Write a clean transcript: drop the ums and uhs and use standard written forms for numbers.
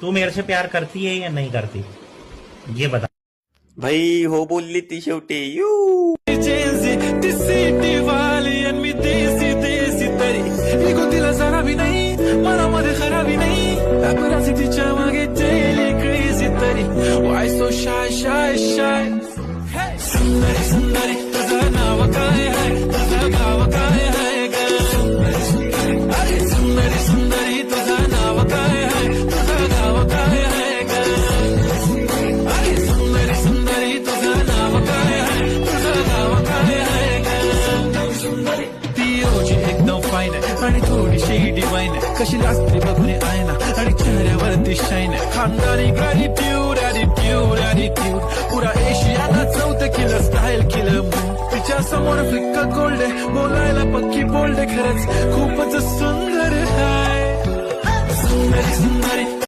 तू मेरे से प्यार करती है या नहीं करती, ये बता। भाई हो बोलली ती शेवटी यू तिला जरा भी नाही मनामध्ये खराबी नाही अपराधी तिच्या मागे जेली क्रेझी तरी Y so shy shy shy सुंदरी सुंदरी तुझं नाव काय आहे तुझं गाव काय आहे ग अरे सुंदरी सुंदरी तुझं नाव काय आहे तुझं गाव काय आहे ग अरे सुंदरी सुंदरी तुझं नाव काय आहे तुझं गाव काय आहे ग सुंदरी ती रोजी एकदम फाईन आणि थोडीशी डिवाईन कशी लाजते बघणे आयना आणि चेहऱ्यावरती शाईन खानदारी ग्रॅटिट्यूड ॲटिट्यूड ॲटिट्यूड पुरा एशियाला चौथं किलं स्टाईल किलं तिच्या समोर फिक्का गोल्ड बोलायला पक्की बोल्ड खरंच खूपच सुंदर आहे सुंदरी सुंदरी